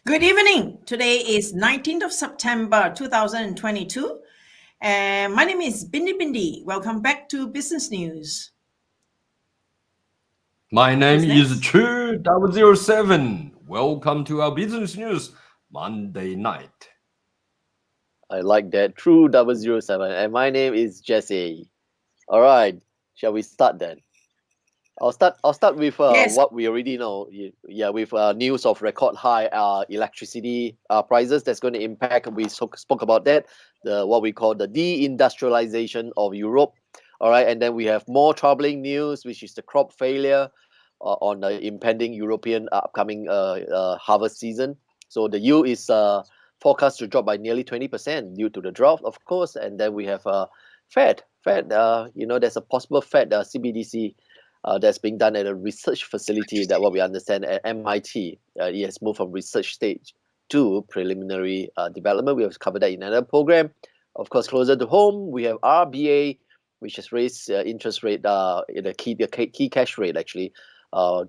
Good evening. Today is 19th of September 2022. And my name is BindiBindi. Welcome back to Business News. My name Who's is next? True007. Welcome to our business news Monday night. I like that. True007. And my name is Jesse. All right. Shall we start then? I'll start with Yes. what we already know. Yeah, with news of record high electricity prices that's going to impact. We spoke about that. The what we call the deindustrialization of Europe. All right, and then we have more troubling news, which is the crop failure on the impending European upcoming harvest season. So the yield is forecast to drop by nearly 20% due to the drought, of course. And then we have Fed. There's a possible Fed CBDC that's being done at a research facility that what we understand at MIT. It has moved from research stage to preliminary development. We have covered that in another program. Of course, closer to home, we have RBA, which has raised interest rate, the key cash rate actually, by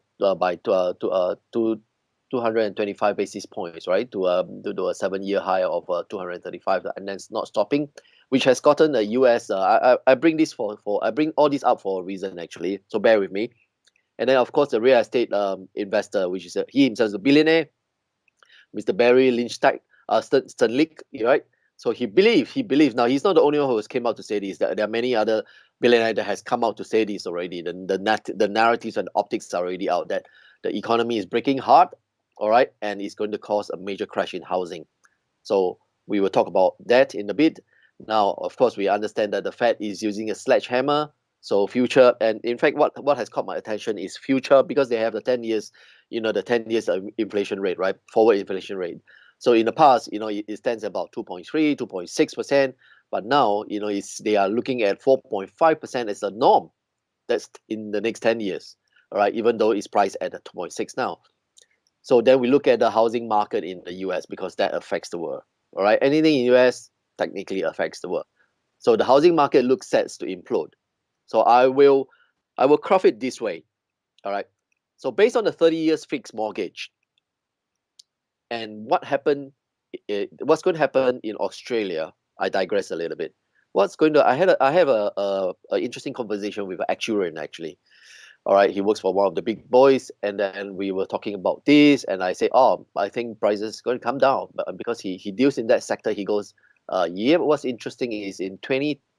225 basis points, right, to a 7-year high of 235, and then it's not stopping, which has gotten the US. I bring this I bring all this up for a reason actually. So bear with me. And then of course the real estate investor, which is he himself is a billionaire, Mr. Barry Sternlicht, right? So he believes. Now he's not the only one who has came out to say this. There are many other billionaires that has come out to say this already. The narratives and optics are already out that the economy is breaking hard, all right, and it's going to cause a major crash in housing. So we will talk about that in a bit. Now, of course, we understand that the Fed is using a sledgehammer. So future, and in fact, what has caught my attention is future, because they have the 10 years, the 10 years inflation rate, right? Forward inflation rate. So in the past, it stands about 2.3, 2.6%, but now, they are looking at 4.5% as a norm. That's in the next 10 years, all right? Even though it's priced at 2.6 now. So then we look at the housing market in the US, because that affects the world, all right? Anything in US technically affects the world. So the housing market looks set to implode. So I will craft it this way, all right? So based on the 30 years fixed mortgage, and what's going to happen in Australia, I digress a little bit. I have a interesting conversation with an actuarian actually. All right, he works for one of the big boys, and then we were talking about this, and I say, oh, I think prices going to come down, but because he deals in that sector, he goes, yeah. What's interesting is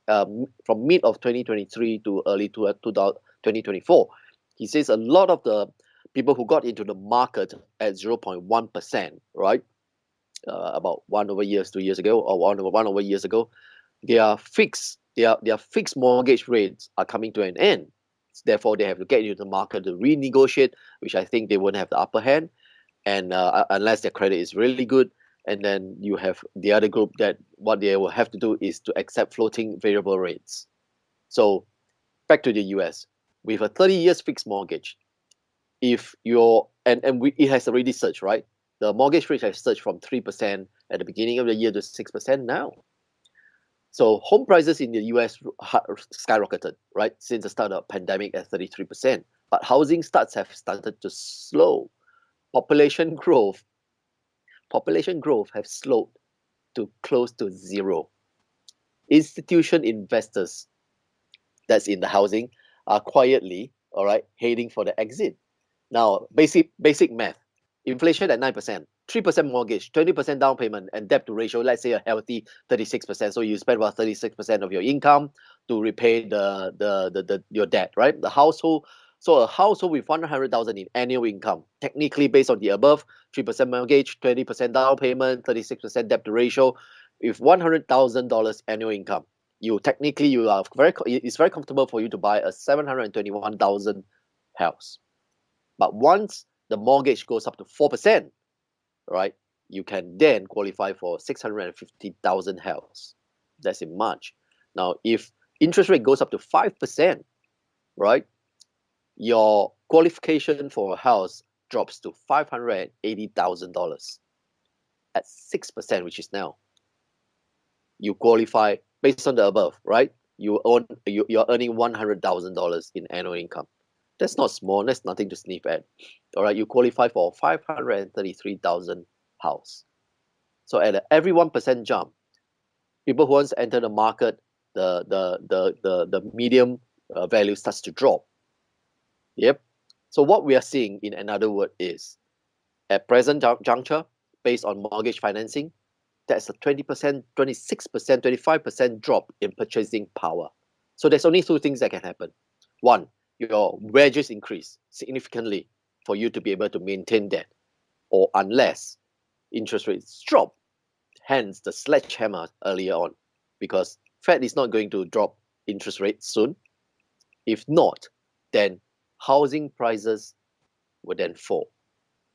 from mid of 2023 to early 2024, he says a lot of the people who got into the market at 0.1%, right, about 2 years ago, or 1 years ago, their fixed mortgage rates are coming to an end. Therefore, they have to get into the market to renegotiate, which I think they won't have the upper hand, and unless their credit is really good. And then you have the other group that what they will have to do is to accept floating variable rates. So back to the US, with a 30 years fixed mortgage, if you're it has already surged, right? The mortgage rate has surged from 3% at the beginning of the year to 6% now. So home prices in the US skyrocketed, right, since the start of the pandemic at 33%. But housing starts have started to slow. Population growth have slowed to close to zero. Institution investors that's in the housing are quietly, all right, heading for the exit. Now, basic math. Inflation at 9%, 3% mortgage, 20% down payment, and debt to ratio, let's say a healthy 36%. So you spend about 36% of your income to repay your debt, right? A household with 100,000 in annual income, technically based on the above, 3% mortgage, 20% down payment, 36% debt to ratio, with $100,000 annual income, it's very comfortable for you to buy a 721,000 house. But once the mortgage goes up to 4%, right, you can then qualify for 650,000 house. That's in March. Now, if interest rate goes up to 5%, right, your qualification for a house drops to $580,000 at 6%, which is now. You qualify based on the above, right? You're earning $100,000 in annual income. That's not small. That's nothing to sniff at. All right, you qualify for 533,000 house. So at every 1% jump, people who wants to enter the market, the medium value starts to drop. Yep. So what we are seeing, in another word, is at present juncture, based on mortgage financing, that's a 20%, 26%, 25% drop in purchasing power. So there's only two things that can happen. One, your wages increase significantly for you to be able to maintain that, or unless interest rates drop, hence the sledgehammer earlier on, because Fed is not going to drop interest rates soon. If not, then housing prices would then fall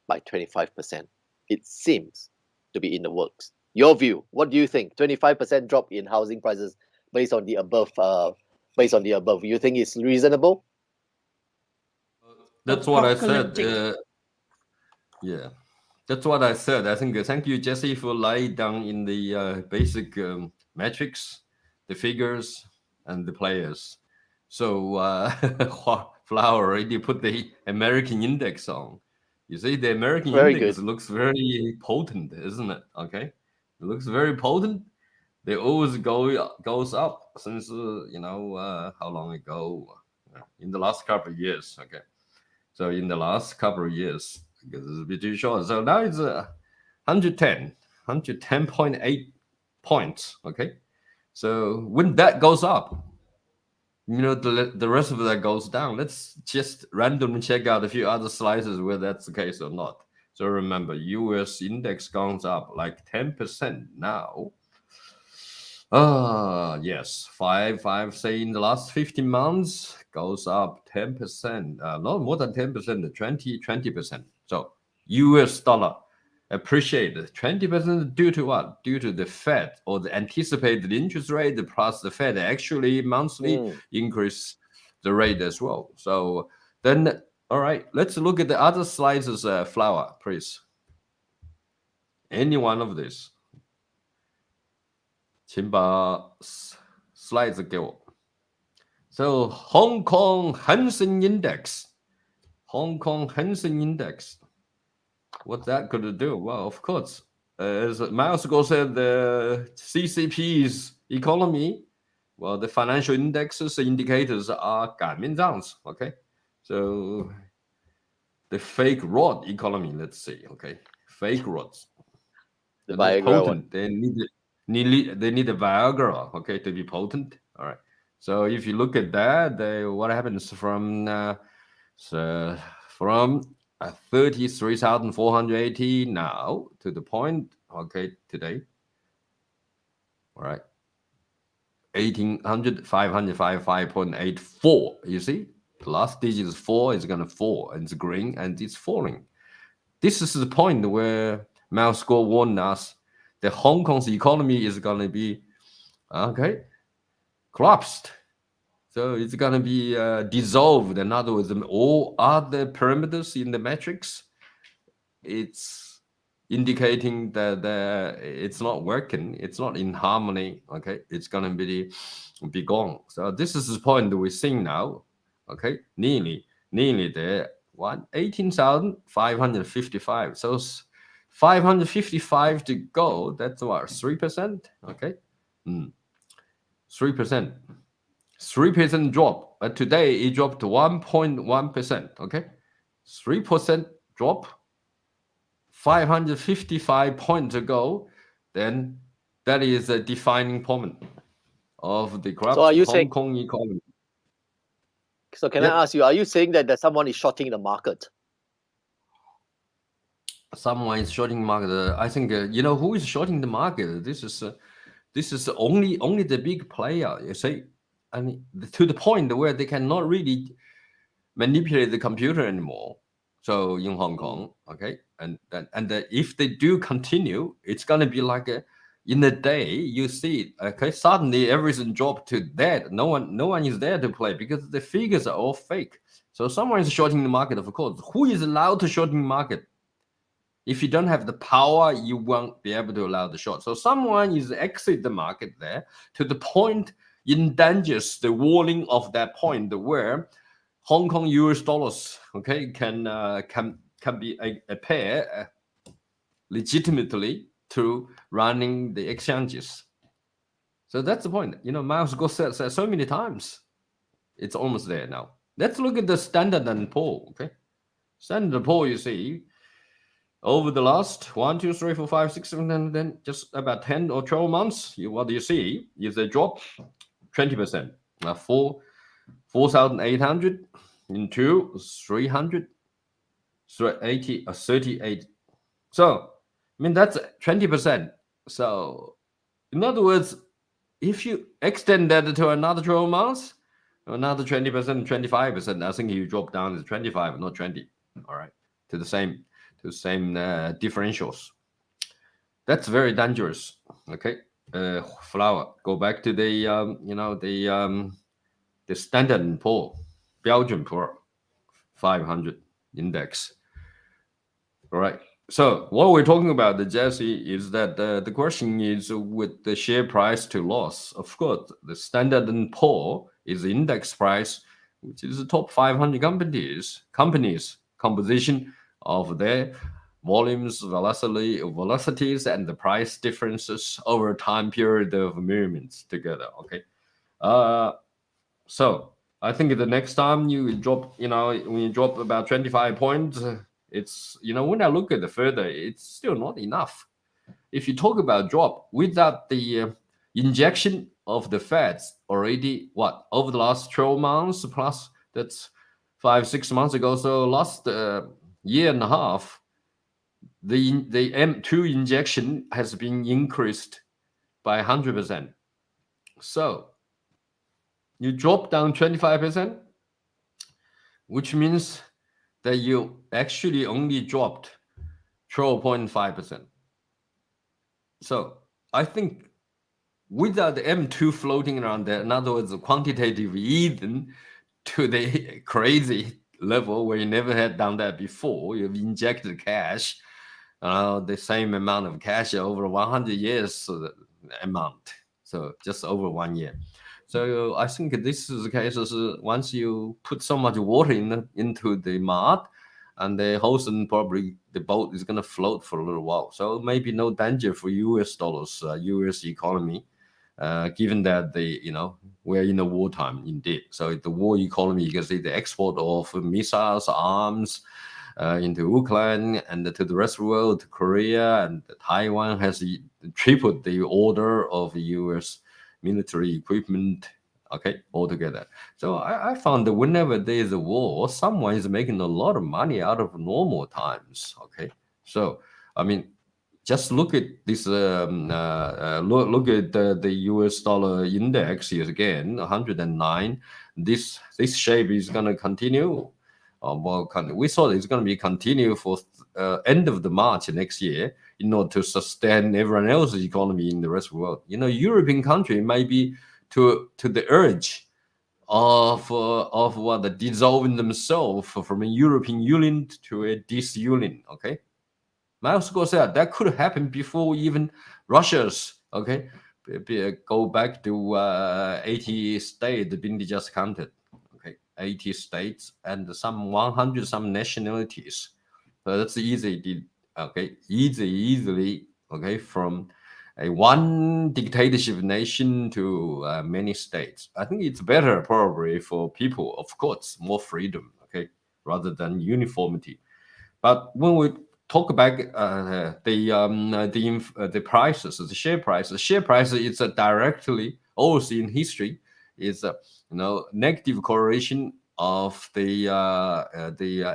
by 25%. It seems to be in the works. Your view, what do you think? 25% drop in housing prices based on the above. You think it's reasonable? That's what I said. Apocalyptic. Yeah, that's what I said. I think thank you, Jesse, for laying down in the basic metrics, the figures, and the players. So Flower already put the American index on. You see, the American Very index good. looks very potent, isn't it? Okay, it looks very potent. They always goes up since how long ago? In the last couple of years. Okay, so in the last couple of years, because it's a bit too short. So now it's 110.8 points. Okay, so when that goes up, the rest of that goes down. Let's just randomly check out a few other slices where that's the case or not. So remember, US index goes up like 10% now. Yes, five, say in the last 15 months goes up 10%, not more than 10%, 20%. So US dollar appreciated 20% due to what? Due to the Fed or the anticipated interest rate plus the Fed actually monthly increase the rate as well. So then, all right, let's look at the other slices, Flower, please. Any one of these. 请把 slides 给我。So Hong Kong Hang Seng Index. What's that going to do? Well, of course, as Miles Go said, the CCP's economy, well, the financial indexes, indicators are 改面这样子, okay? So the fake rod economy, let's say, okay? Fake rods. The They're Viagra potent. one. They need a Viagra, okay, to be potent. All right. So if you look at that, what happens from 33,480 now to the point, okay, today. All right. 1,800, 505.84. You see, the last digit is 4. It's gonna fall, and it's green, and it's falling. This is the point where Miles Gore warned us. The Hong Kong's economy is going to be, collapsed. So it's going to be dissolved. In other words, all other parameters in the metrics, it's indicating that it's not working. It's not in harmony. Okay, it's going to be gone. So this is the point that we're seeing now. Okay, nearly there. 18,555. So 555 to go. That's what, 3%? Okay. 3%. 3% drop. But today it dropped to 1.1%. Okay. 3% drop. 555 points to go. Then that is a defining point of the collapsed Hong Kong economy. So can I ask you, are you saying that someone is shorting the market? Someone is shorting the market. I think who is shorting the market. This is only the big player. You see, I mean, to the point where they cannot really manipulate the computer anymore. So in Hong Kong, okay, and if they do continue, it's gonna be like in a day. You see, okay, suddenly everything dropped to that. No one is there to play because the figures are all fake. So someone is shorting the market, of course. Who is allowed to short the market? If you don't have the power, you won't be able to allow the short. So someone is exit the market there to the point endangers the walling of that point where Hong Kong US dollars, okay, can be a pair legitimately to running the exchanges. So that's the point. You know, Miles Go said so many times. It's almost there now. Let's look at the Standard and Poor. Okay, Standard and Poor. You see, over the last 1, 2, 3, 4, 5, 6, 7, and then just about 10 or 12 months, what do you see is a drop 20%. 4,800 into 300, 80, 38. So, I mean, that's 20%. So, in other words, if you extend that to another 12 months, another 20%, 25%, I think you drop down to 25, not 20. All right, to the same differentials. That's very dangerous. Okay, flower. Go back to the the Standard and Poor, 标准普尔 500 index. All right. So what we're talking about, the Jesse, is that the question is with the share price to loss. Of course, the Standard and Poor is the index price, which is the top 500 companies composition of their volumes, velocities, and the price differences over a time period of measurements together. Okay. So I think the next time you drop, when you drop about 25 points, it's, when I look at the further, it's still not enough. If you talk about drop without the injection of the Feds already, over the last 12 months plus, that's 5-6 months ago. So last year and a half, the M2 injection has been increased by 100%. So you drop down 25%, which means that you actually only dropped 12.5%. So I think without the M2 floating around there, in other words, the quantitative easing to the crazy level where you never had done that before, you've injected cash, the same amount of cash over 100 years amount. So just over 1 year. So I think this is the case. Once you put so much water into the mud, and the Hosen, probably the boat is going to float for a little while. So maybe no danger for US dollars, US economy, given that we're in a wartime indeed. So the war economy, you can see the export of missiles, arms into Ukraine and to the rest of the world, to Korea, and Taiwan has tripled the order of US military equipment, altogether. So I found that whenever there is a war, someone is making a lot of money out of normal times. So I mean, just look at this. Look at the US dollar index here again, 109. This shape is going to continue. We thought it's going to be continue for end of the March next year in order to sustain everyone else's economy in the rest of the world. European country may be to the urge of what dissolving themselves from a European Union to a disunion. Miles Go said that could happen before even Russia's. Go back to 80 states. The Bindi just counted. 80 states and some 100 some nationalities. So that's easily from a one dictatorship nation to many states. I think it's better probably for people, of course, more freedom, rather than uniformity. But when we talk about the prices, the share price is directly also in history is negative correlation of the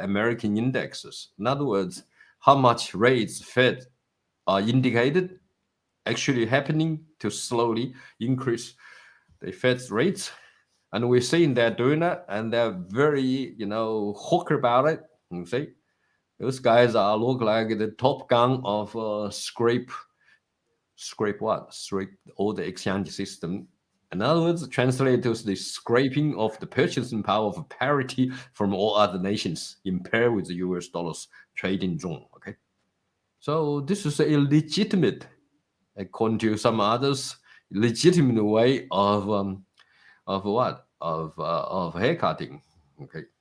American indexes. In other words, how much rates Fed are indicated actually happening to slowly increase the Fed's rates, and we're seeing they're doing that, and they're very hawk about it. You see, those guys look like the Top Gun of scrape all the exchange system. In other words, translate to the scraping of the purchasing power of parity from all other nations in pair with the US dollars trading zone. So this is a legitimate, according to some others, legitimate way of haircutting.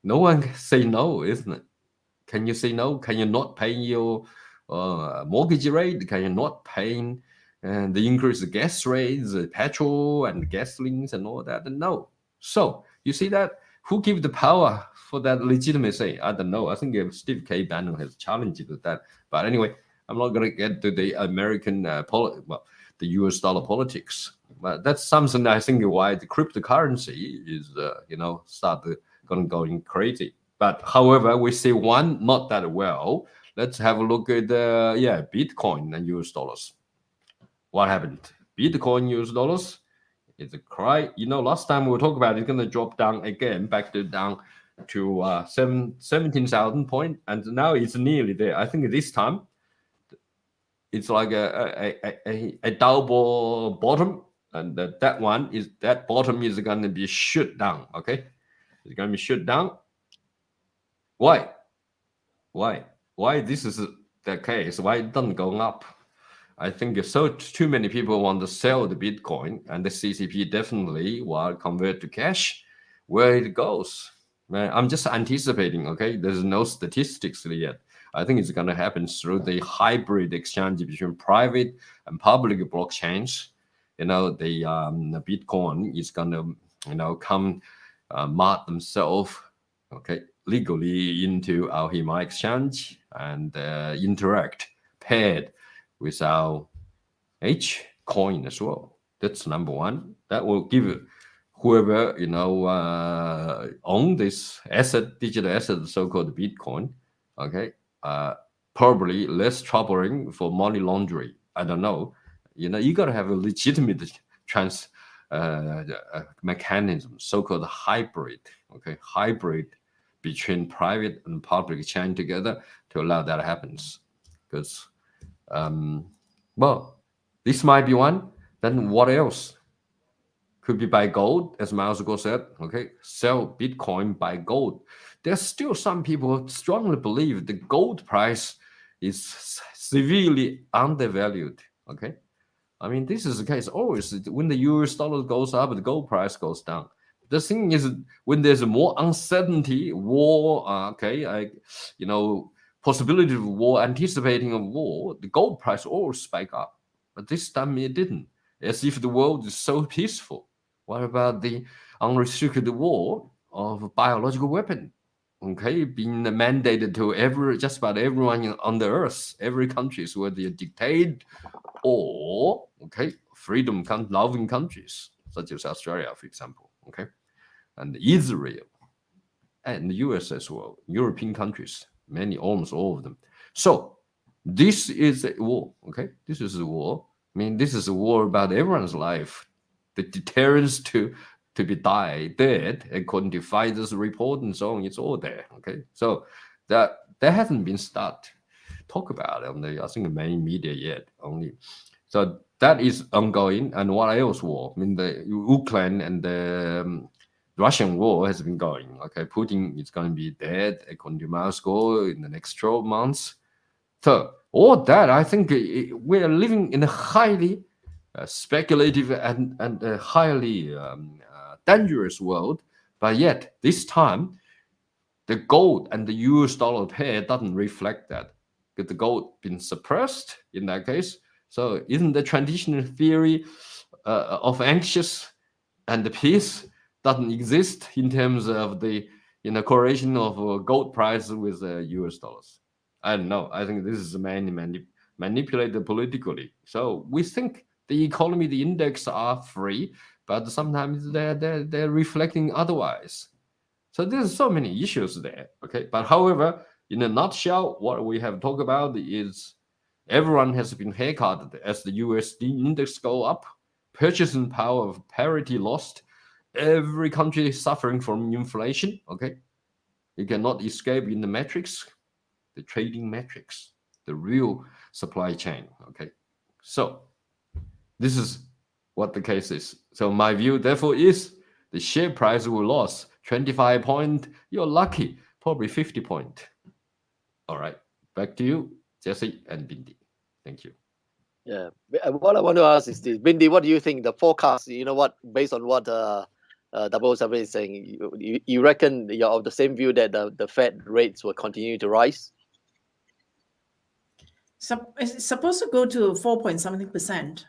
No one can say no, isn't it? Can you say no? Can you not pay your mortgage rate, can you not paying, and the increased gas rates, petrol and gasolines and all that? No. So you see that who give the power for that legitimacy? I don't know. I think Steve K. Bannon has challenged that. But anyway, I'm not going to get to the American the US dollar politics. But that's something I think why the cryptocurrency is started going crazy. But however, we see one not that well. Let's have a look at Bitcoin and US dollars. What happened? Bitcoin US dollars. It's a cry. Last time we talked about it's going to drop down again, down to 17,000 point, and now it's nearly there. I think this time it's like a double bottom, and that bottom is going to be shut down. Okay, it's going to be shut down. Why this is the case? Why it doesn't go up? I think too many people want to sell the Bitcoin, and the CCP definitely will convert to cash. Where it goes, man, I'm just anticipating. Okay, there's no statistics yet. I think it's going to happen through the hybrid exchange between private and public blockchains. The Bitcoin is going to come mark themselves, okay, legally into our HEMA exchange and interact paired with our H coin as well. That's number one. That will give whoever own this digital asset, so-called Bitcoin, okay, probably less troubling for money laundering. I don't know. You got to have a legitimate mechanism, so-called hybrid, okay, hybrid between private and public chain together to allow that happens. Because this might be one. Then what else? Could be buy gold, as Miles ago said. Okay, sell Bitcoin, buy gold. There's still some people who strongly believe the gold price is severely undervalued. Okay, I mean this is the case always. When the US dollar goes up, the gold price goes down. The thing is, when there's more uncertainty, war, possibility of war, anticipating of war, the gold price always spike up. But this time it didn't, as if the world is so peaceful. What about the unrestricted war of biological weapon? Okay, being mandated to just about everyone on the earth, every country, whether you're dictated or freedom-loving countries, such as Australia, for example, okay, and Israel, and the US as well, European countries, almost all of them. So this is a war, okay? This is a war. I mean, this is a war about everyone's life. The deterrence to be dead, according to Pfizer's report and so on, it's all there, okay? So that hasn't been talk about on the, I think, the main media yet only. So that is ongoing. And what else war? I mean, the Ukraine and the Russian war has been going. Okay, Putin is going to be dead, according to Moscow, in the next 12 months. So all that, I think we are living in a highly speculative and highly dangerous world. But yet, this time, the gold and the US dollar pair doesn't reflect that. Because the gold been suppressed in that case. So isn't the traditional theory of anxious and the peace doesn't exist in terms of the correlation of gold price with US dollars? I don't know. I think this is mainly manipulated politically. So we think the economy, the index are free, but sometimes they're reflecting otherwise. So there's so many issues there. Okay, but however, in a nutshell, what we have talked about is everyone has been haircutted as the USD index go up, purchasing power of parity lost. Every country is suffering from inflation. Okay, you cannot escape in the metrics, the trading metrics, the real supply chain. Okay, so this is what the case is. So my view, therefore, is the share price will lose 25 point. You're lucky, probably 50 point. All right, back to you, Jesse and Bindi. Thank you. Yeah. What I want to ask is this, Bindi, what do you think? The forecast, based on what 007 is saying, you reckon you're of the same view that the Fed rates will continue to rise? It's supposed to go to 4 point something%.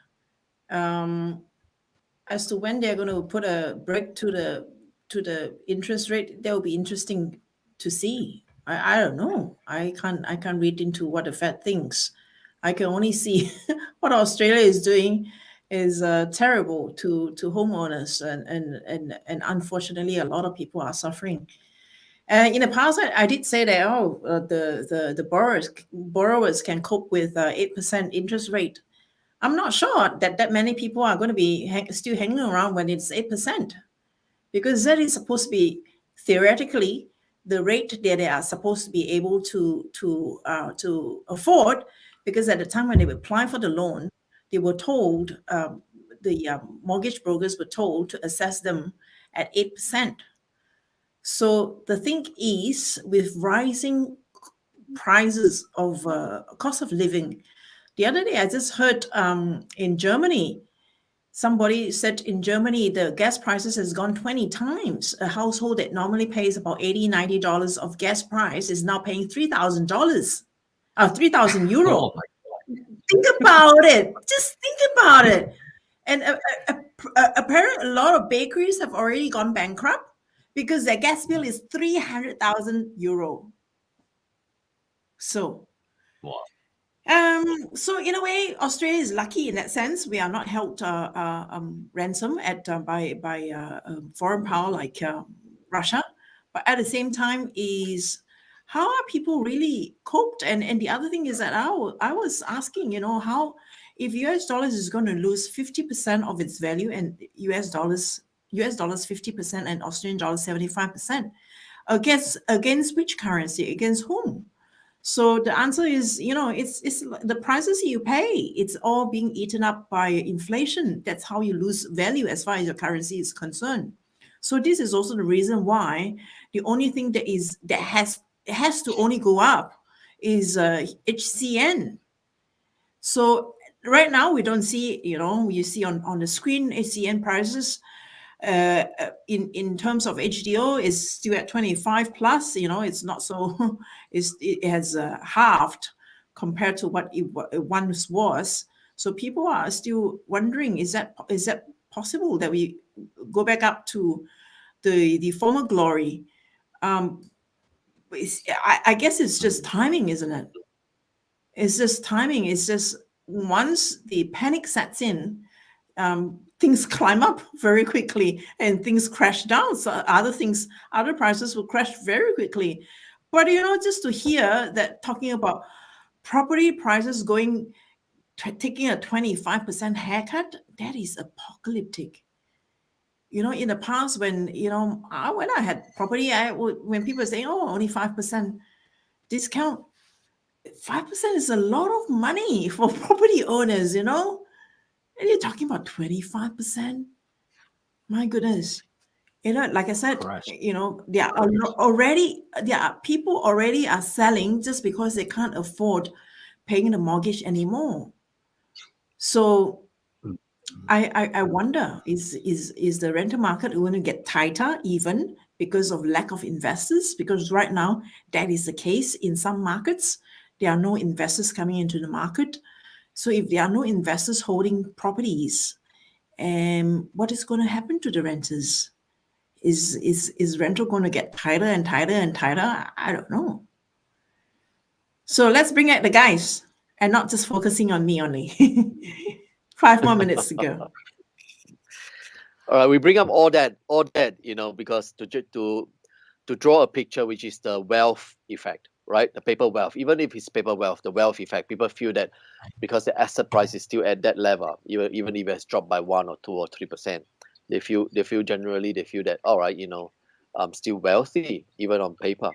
As to when they're going to put a break to the interest rate, that will be interesting to see. I don't know. I can't read into what the Fed thinks. I can only see what Australia is doing is terrible to homeowners, and unfortunately, a lot of people are suffering. In the past, I did say that the borrowers can cope with 8% interest rate. I'm not sure that many people are going to be still hanging around when it's 8%, because that is supposed to be theoretically the rate that they are supposed to be able to afford. Because at the time when they apply for the loan, they were told, the mortgage brokers were told to assess them at 8%. So the thing is, with rising prices of cost of living, the other day I just heard in Germany, somebody said in Germany the gas prices has gone 20 times. A household that normally pays about $80-$90 of gas price is now paying $3,000, 3,000 euro. Oh my Think about it. Just think about it. And apparently, a lot of bakeries have already gone bankrupt because their gas bill is 300,000 euro. So, wow. so in a way, Australia is lucky in that sense. We are not held ransom by foreign power like Russia. But at the same time, is how are people really coped? And the other thing is that I was asking, how, if US dollars is going to lose 50% of its value, and US dollars 50% and Australian dollars 75%, against which currency? Against whom? So the answer is, it's the prices you pay. It's all being eaten up by inflation. That's how you lose value as far as your currency is concerned. So this is also the reason why the only thing that has to only go up is HCN. So right now we don't see, you see on the screen HCN prices. In terms of HDO is still at 25 plus. It's not so. It has halved compared to what it once was. So people are still wondering: is that possible that we go back up to the former glory? I guess it's just timing, isn't it? It's just timing. It's just once the panic sets in, things climb up very quickly and things crash down. So other prices will crash very quickly. But just to hear that talking about property prices taking a 25% haircut, that is apocalyptic. In the past, when when I had property, when people say, "Oh, only 5% discount," 5% is a lot of money for property owners. And you're talking about 25%. My goodness. Like I said, Crash. there are people already are selling just because they can't afford paying the mortgage anymore. So I wonder, is the rental market going to get tighter even because of lack of investors? Because right now that is the case in some markets. There are no investors coming into the market. So if there are no investors holding properties, what is going to happen to the renters? Is rental going to get tighter and tighter and tighter? I don't know. So let's bring out the guys and not just focusing on me only. 5 more minutes to go. All right, we bring up all that, because to draw a picture, which is the wealth effect, right? The paper wealth. Even if it's paper wealth, the wealth effect, people feel that because the asset price is still at that level, even if it has dropped by 1 or 2 or 3%, they feel that, all right, I'm still wealthy even on paper.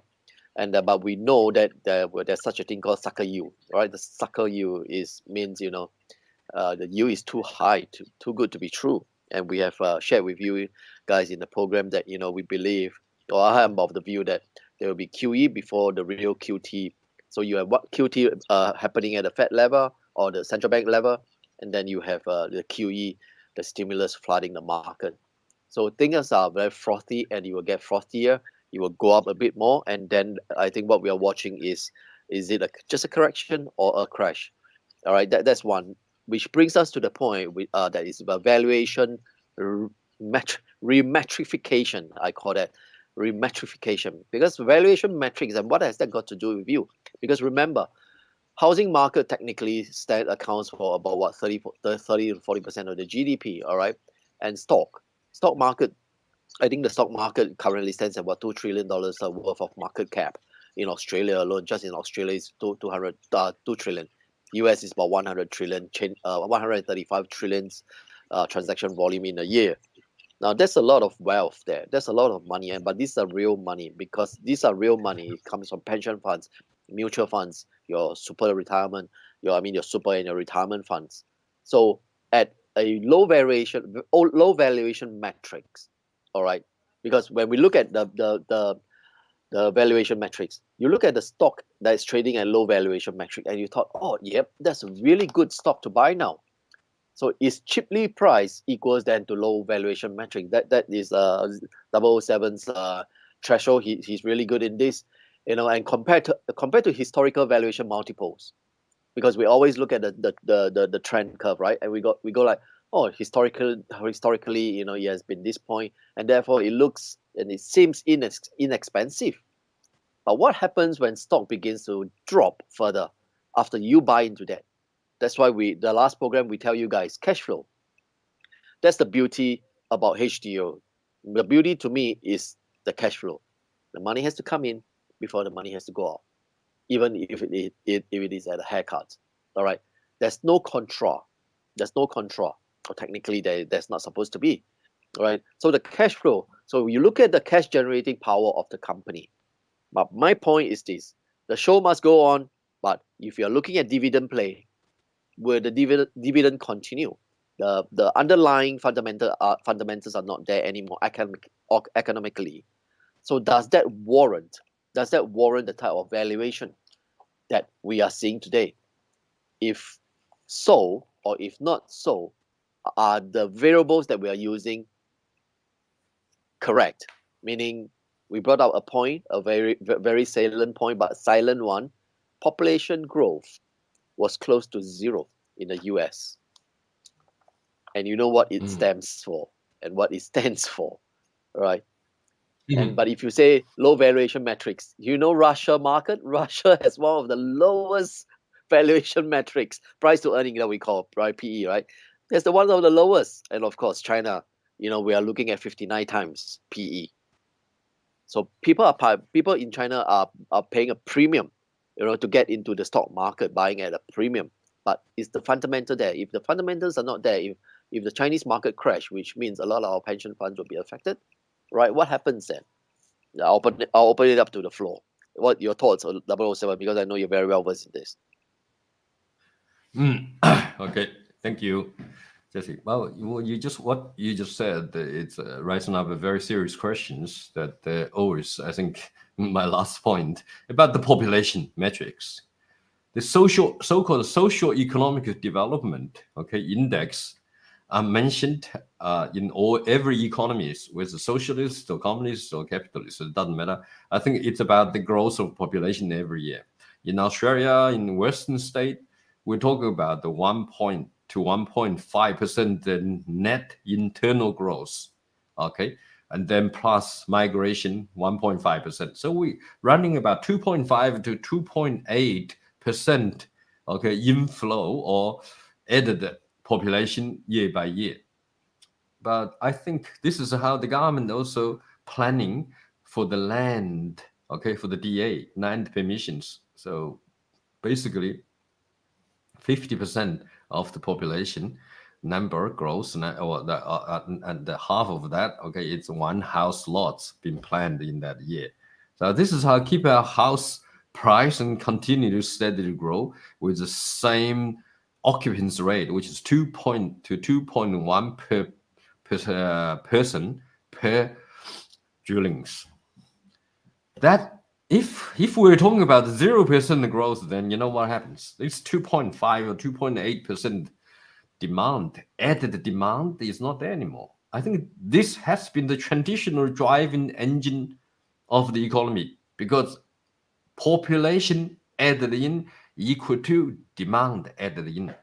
And but we know that there's such a thing called sucker yield, right? The sucker yield means the yield is too high, too good to be true. And we have shared with you guys in the program that we believe, or I am of the view that there will be QE before the real QT. So you have what QT happening at the Fed level or the central bank level, and then you have the QE, the stimulus flooding the market. So things are very frothy, and you will get frothier. You will go up a bit more, and then I think what we are watching is Is it just a correction or a crash? All right, that's one. Which brings us to the point that is about valuation remetrification. I call that remetrification, because valuation metrics, and what has that got to do with you? Because remember, housing market technically accounts for about what 30 to 40% of the GDP. All right, and stock market. I think the stock market currently stands at about $2 trillion worth of market cap in Australia alone. Just in Australia is 2 trillion. US is about 100 trillion, 135 trillion transaction volume in a year. Now that's a lot of wealth there. That's a lot of money, but these are real money, because these are real money. It comes from pension funds, mutual funds, your super retirement, your super and your retirement funds. So at a low valuation metrics, all right, because when we look at the valuation metrics, you look at the stock that is trading at low valuation metric, and you thought, oh, yep, that's a really good stock to buy now. So is cheaply priced equals then to low valuation metric. That is 007's threshold. He's really good in this, and compared to historical valuation multiples, because we always look at the trend curve, right? And we go like, oh, historically, it has been this point, and therefore it looks and it seems inexpensive. But what happens when stock begins to drop further after you buy into that? That's why the last program we tell you guys, cash flow. That's the beauty about HDO. The beauty to me is the cash flow. The money has to come in before the money has to go out, even if it is at a haircut. All right, there's no contra. Or technically there's not supposed to be. All right, so the cash flow. So you look at the cash generating power of the company. But my point is this: the show must go on. But if you're looking at dividend play, will the dividend continue? The underlying fundamentals are not there anymore economically. So does that warrant the type of valuation that we are seeing today? If so, or if not so, are the variables that we are using correct? Meaning, we brought out a point, a very, very salient point, but silent one. Population growth was close to zero in the US. And you know what it stands for and what it stands for, right? But if you say low valuation metrics, Russia market? Russia has one of the lowest valuation metrics, price to earning that we call, right, PE, right? That's one of the lowest. And of course, China, we are looking at 59 times PE. So people in China are paying a premium, to get into the stock market, buying at a premium. But is the fundamental there? If the fundamentals are not there, if the Chinese market crash, which means a lot of our pension funds will be affected, right? What happens then? I'll open it up to the floor. What your thoughts on 007? Because I know you're very well versed in this. Okay, thank you, Jesse. Well, what you just said, it's raising up a very serious questions that always, I think, my last point about the population metrics, the so-called socio-economic development, index, are mentioned in every economies, whether socialist or communist or capitalist. It doesn't matter. I think it's about the growth of population every year. In Australia, in Western state, we're talking about the 1 to 1.5% net internal growth, and then plus migration 1.5%. So we running about 2.5 to 2.8%, inflow or added population year by year. But I think this is how the government also planning for the land, for the DA, land permissions. So basically 50% of the population number grows, and the half of that, it's one house lots been planned in that year. So this is how keep our house price and continue to steadily grow with the same occupancy rate, which is 2 to 2.1 per person per dwellings. That if we're talking about 0% growth, then you know what happens? It's 2.5 or 2.8% demand. Added demand is not there anymore. I think this has been the traditional driving engine of the economy, because population added in equal to demand added in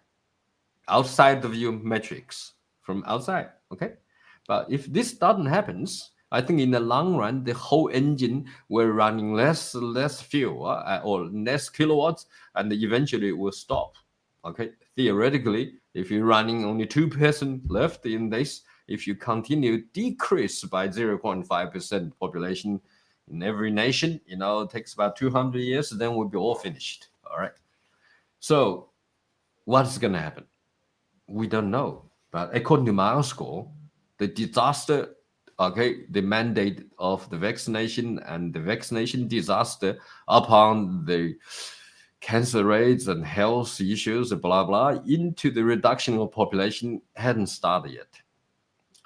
outside of your metrics from outside. Okay, but if this doesn't happen, I think in the long run the whole engine will running less fuel or less kilowatts, and eventually it will stop. Okay, theoretically, if you're running only 2% left in this, if you continue decrease by 0.5% population in every nation, you know, it takes about 200 years, then we'll be all finished. All right. So what's going to happen? We don't know. But according to my score, the disaster, okay, the mandate of the vaccination and the vaccination disaster upon the cancer rates and health issues, blah, blah, into the reduction of population hadn't started yet.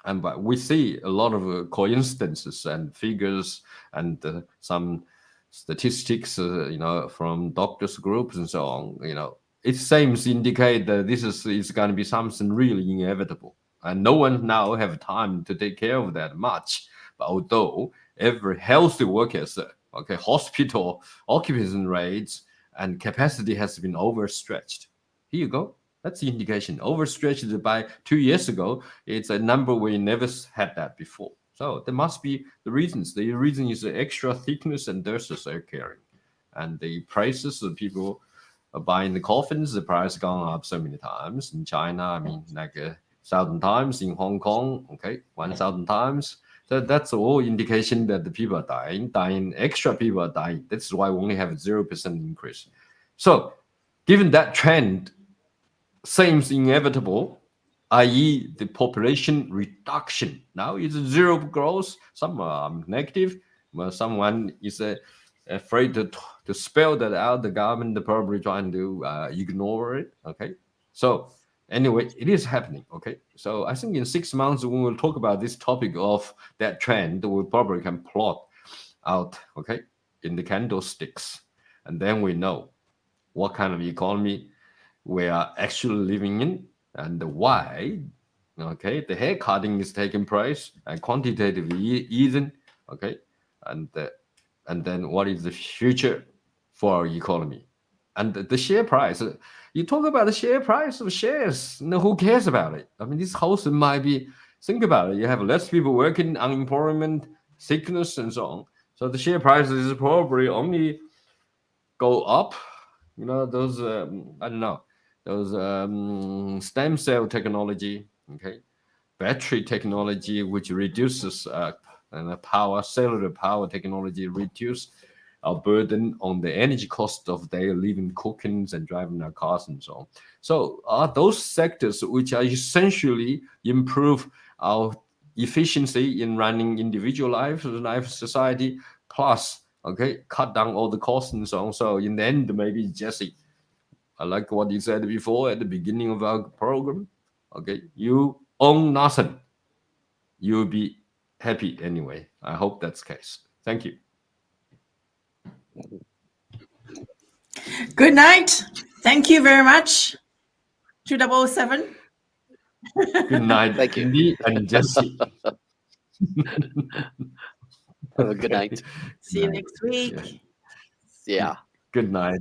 And but we see a lot of coincidences and figures and some statistics, you know, from doctors groups and so on. You know, it seems to indicate that this is going to be something really inevitable, and no one now have time to take care of that much. But although every healthy workers, okay, hospital occupancy rates and capacity has been overstretched. Here you go. That's the indication. Overstretched by 2 years ago, it's a number we never had that before. So there must be the reasons. The reason is the extra thickness and doses are carrying. And the prices of people are buying the coffins, the price gone up so many times. In China, I mean, like 1,000 times. In Hong Kong, okay, 1,000 times. So that's all indication that the people are dying, extra people are dying. That's why we only have a 0% increase. So given that trend, seems inevitable, i.e. the population reduction. Now it's zero growth, some are negative, well, someone is afraid to spell that out. The government is probably trying to ignore it, okay? So anyway, it is happening, okay? So I think in 6 months, when we'll talk about this topic of that trend, we probably can plot out, okay, in the candlesticks. And then we know what kind of economy we are actually living in and why, okay, the hair cutting is taking place and quantitative easing, okay, and then what is the future for our economy and the share price. You talk about the share price of shares, no, who cares about it? I mean, this whole thing might be, think about it, you have less people working, unemployment, sickness, and so on. So the share prices probably only go up, you know, those I don't know, those stem cell technology, okay, battery technology, which reduces and the power, cellular power technology, reduce our burden on the energy cost of daily living, cooking, and driving our cars and so on. So are those sectors which are essentially improve our efficiency in running individual life, society, plus, okay, cut down all the costs and so on. So in the end, maybe Jesse, I like what you said before at the beginning of our program. Okay, you own nothing. You'll be happy anyway. I hope that's the case. Thank you. Good night. Thank you very much, True007. Good night. Thank you. Bindi and Jesse. Have a good night. See you next week. Yeah. Good night.